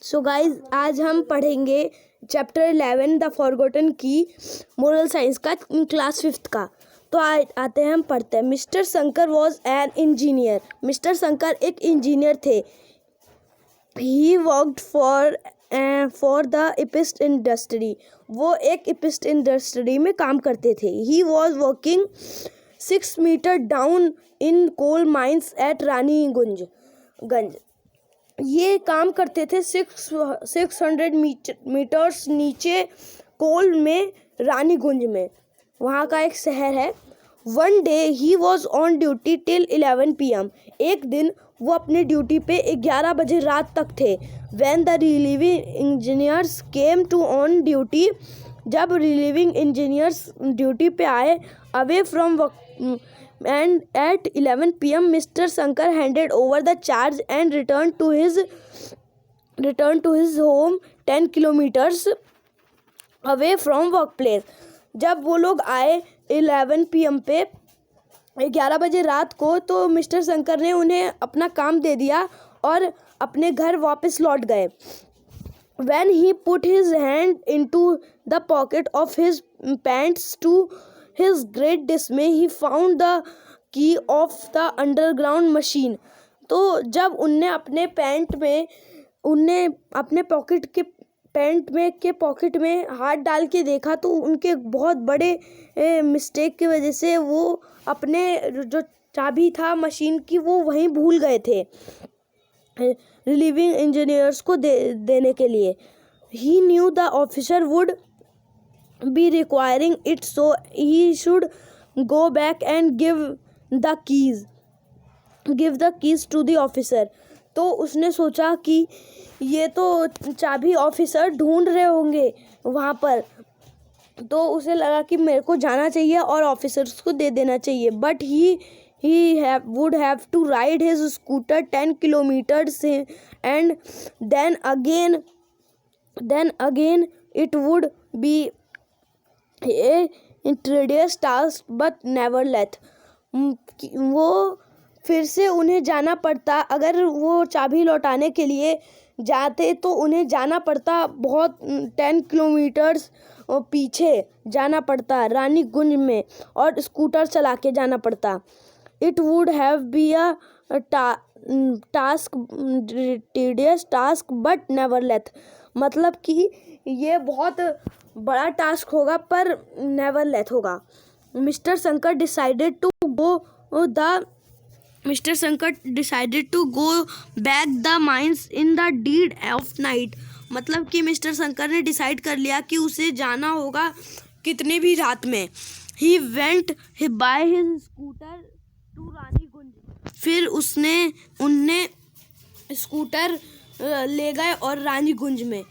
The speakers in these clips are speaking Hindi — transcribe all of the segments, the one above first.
सो गाइज आज हम पढ़ेंगे चैप्टर 11 द फॉरगॉटन की मोरल साइंस का क्लास 5 का। तो आते हैं हम पढ़ते हैं। Mister Shankar was an engineer. Mister Shankar एक इंजीनियर थे। ही वर्कड फॉर द इपिस्ट इंडस्ट्री। वो एक इपिस्ट इंडस्ट्री में काम करते थे। He was working 6 metre down in coal mines at Raniganj. ये काम करते थे 600 मीटर्स नीचे कोल में, रानीगंज में, वहाँ का एक शहर है। One day he was on duty till 11 PM। एक दिन वो अपने ड्यूटी पे 11 बजे रात तक थे। When the relieving engineers came to on duty. जब रिलीविंग इंजीनियर्स ड्यूटी पे आए, away from work, and at 11 PM Mr. Shankar handed over the charge and returned to his home 10 kilometers away from workplace। जब वो लोग आए 11 PM पे 11 बजे रात को, तो मिस्टर शंकर ने उन्हें अपना काम दे दिया और अपने घर वापस लौट गए। When he put his hand into the pocket of his pants, to his great dismay he found the key of the underground machine। तो जब उनने अपने पॉकेट में हाथ डाल के देखा, तो उनके बहुत बड़े मिस्टेक की वजह से वो अपने जो चाबी था मशीन की, वो वहीं भूल गए थे रिलीविंग इंजीनियर्स को देने के लिए। He knew the officer would be requiring it, so he should go back and give the keys to the officer। तो उसने सोचा कि ये तो चाबी ऑफिसर ढूंढ रहे होंगे वहाँ पर, तो उसे लगा कि मेरे को जाना चाहिए और ऑफिसर्स को दे देना चाहिए। But he would have to ride his scooter 10 kilometers and then again it would be a tedious task but nevertheless। वो फिर से उन्हें जाना पड़ता, अगर वो चाबी लौटाने के लिए जाते तो उन्हें जाना पड़ता बहुत 10 किलोमीटर्स पीछे जाना पड़ता रानीगंज में, और स्कूटर चला के जाना पड़ता। It would have be a task tedious task but nevertheless. मतलब कि ये बहुत बड़ा टास्क होगा पर नेवरलेस होगा। Mister Shankar decided to go back the mines in the dead of night. मतलब कि मिस्टर शंकर ने डिसाइड कर लिया कि उसे जाना होगा कितने भी रात में। He went by his scooter to Raniganj. फिर उनने स्कूटर ले गए और रानीगंज में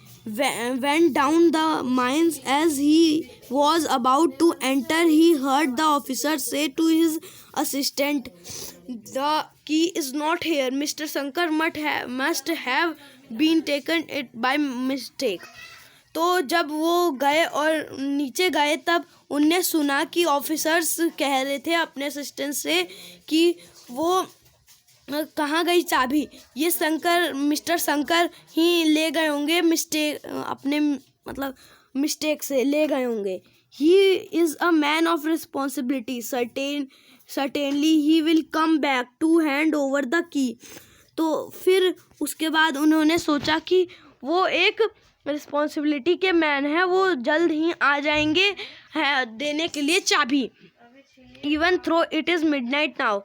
went down the mines। As he was about to enter, he heard the officer say to his assistant, "The key is not here. Mr. Shankar must have been taken it by mistake." तो जब वो गए और नीचे गए, तब उनने सुना कि ऑफिसर्स कह रहे थे अपने असिस्टेंट से कि वो कहाँ गई चाबी। ये मिस्टर शंकर ही ले गए होंगे, मिस्टेक से ले गए होंगे। He is a man of responsibility, certainly he will come back to hand over the key. तो फिर उसके बाद उन्होंने सोचा कि वो एक रिस्पॉन्सिबिलिटी के मैन है, वो जल्द ही आ जाएंगे देने के लिए चाबी। Even though it is midnight now.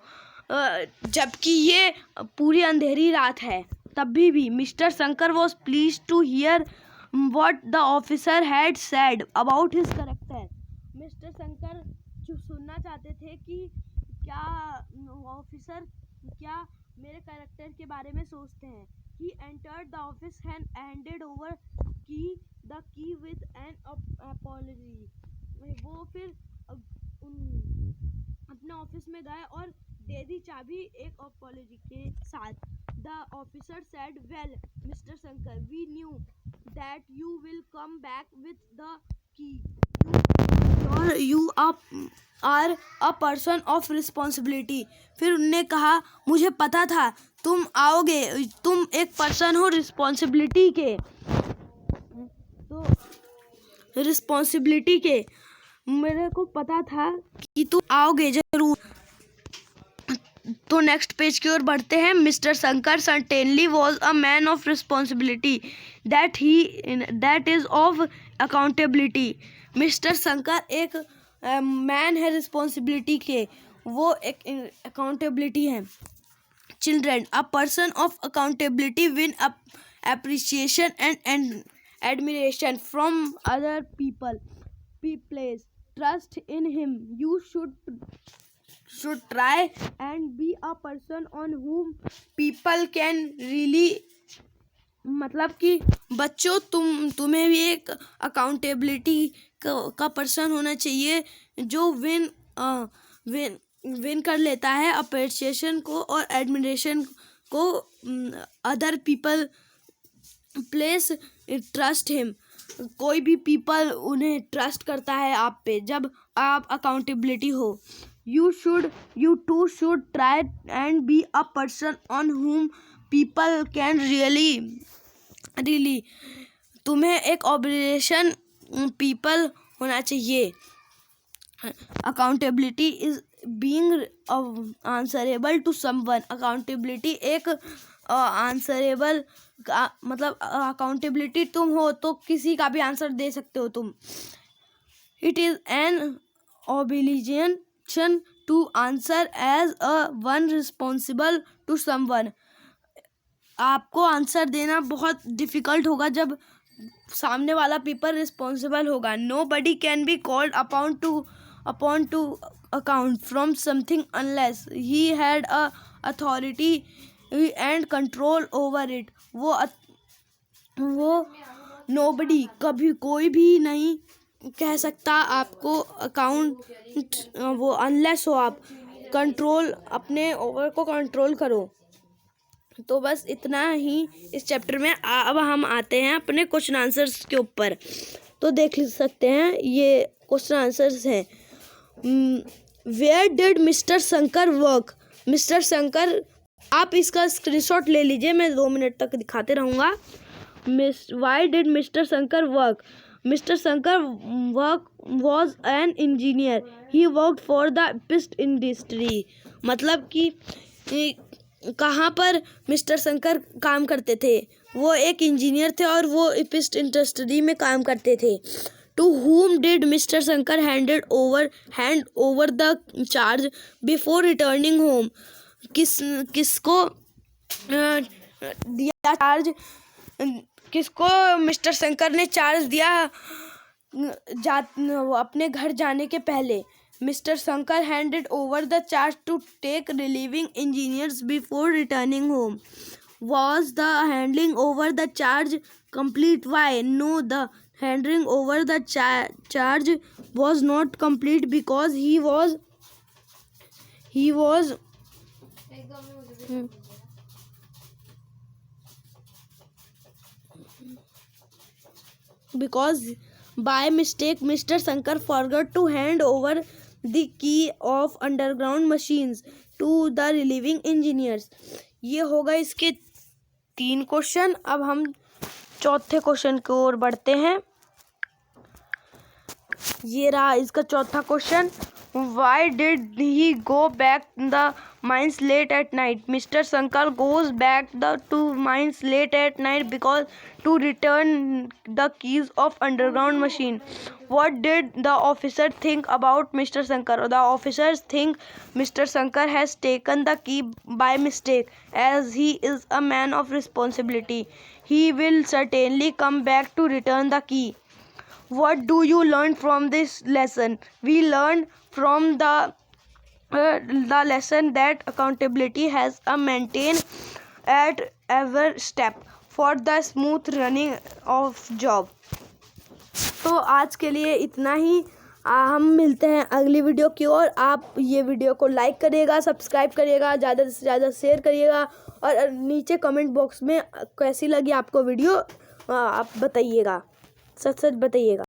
जबकि ये पूरी अंधेरी रात है, तभी भी mister Shankar was please to hear what the officer had said about his character. Mister Shankar जो सुनना चाहते थे कि क्या ऑफिसर क्या मेरे करेक्टर के बारे में सोचते हैं। He entered the office and handed over the key with an apology. वो फिर अपने ऑफिस में गए और दे दी चाबी एक अपॉलजी के साथ। The officer said, "well mister Shankar, we knew that you will come back with the key. You are a person of responsibility." फिर उनने कहा, मुझे पता था तुम एक पर्सन हो रिस्पॉन्सिबिलिटी के, तो रिस्पॉन्सिबिलिटी के मेरे को पता था कि तुम आओगे जरूर। तो नेक्स्ट पेज की ओर बढ़ते हैं। Mister Shankar certainly was a man of responsibility that is of accountability. Mister Shankar एक मैन है रिस्पॉन्सिबिलिटी के, वो एक अकाउंटेबिलिटी है। Children, a person of accountability win appreciation and admiration from other people. Place trust in him. You should try and be a person on whom people can really, मतलब कि बच्चों तुम्हें भी एक अकाउंटेबिलिटी का पर्सन होना चाहिए जो विन कर लेता है अप्रिसिएशन को और एडमिरेशन को। Other people place trust him, कोई भी पीपल उन्हें ट्रस्ट करता है आप पे जब आप अकाउंटेबिलिटी हो। You too should try and be a person on whom people can really तुम्हें एक ऑब्जर्वेशन पीपल होना चाहिए। Accountability is being answerable to someone. Accountability एक आंसरेबल मतलब अकाउंटेबिलिटी तुम हो तो किसी का भी आंसर दे सकते हो तुम। It is an obligation to answer as a one responsible to someone. आपको आंसर देना बहुत डिफिकल्ट होगा जब सामने वाला पीपल रिस्पॉन्सिबल होगा। Nobody can be called upon to account from something unless he had a authority and control over it. वो नोबडी, कभी कोई भी नहीं कह सकता आपको अकाउंट वो अनलेस हो आप कंट्रोल अपने ओवर को कंट्रोल करो। तो बस इतना ही इस चैप्टर में। अब हम आते हैं अपने क्वेश्चन आंसर्स के ऊपर। तो देख सकते हैं ये क्वेश्चन आंसर्स हैं। Where did mister Shankar work? Mister Shankar, आप इसका स्क्रीनशॉट ले लीजिए, मैं 2 मिनट तक दिखाते रहूँगा। Why did mister Shankar work? Mister Shankar work was an engineer. He work for the पिस्ट इंडस्ट्री। मतलब कि कहाँ पर मिस्टर शंकर काम करते थे? वो एक इंजीनियर थे और वो पिस्ट इंडस्ट्री में काम करते थे। To whom did mister Shankar hand over the charge before returning home? किसको दिया चार्ज? किसको मिस्टर शंकर ने चार्ज दिया अपने घर जाने के पहले? Mister Shankar handed over the charge to take relieving engineers before returning home. Was the handing over the charge complete? Why? No, the handing over the charge was not complete because he was because by mistake Mr. Shankar forgot to hand over the key of underground machines to the relieving engineers। ये होगा इसके 3 क्वेश्चन। अब हम चौथे क्वेश्चन की ओर बढ़ते हैं। ये रहा इसका चौथा question. Why did he go back the mines late at night? Mr. Shankar goes back to mines late at night because to return the keys of underground machine. What did the officer think about Mr. Shankar? The officers think Mr. Shankar has taken the key by mistake. As he is a man of responsibility, he will certainly come back to return the key. What do you learn from this lesson? We learn from the lesson that accountability has a maintain at every step for the smooth running of job। तो आज के लिए इतना ही। हम मिलते हैं अगली वीडियो की ओर। आप ये वीडियो को लाइक करिएगा, सब्सक्राइब करिएगा, ज़्यादा से ज़्यादा शेयर करिएगा और नीचे कमेंट बॉक्स में कैसी लगी आपको वीडियो आप बताइएगा, सच बताइएगा।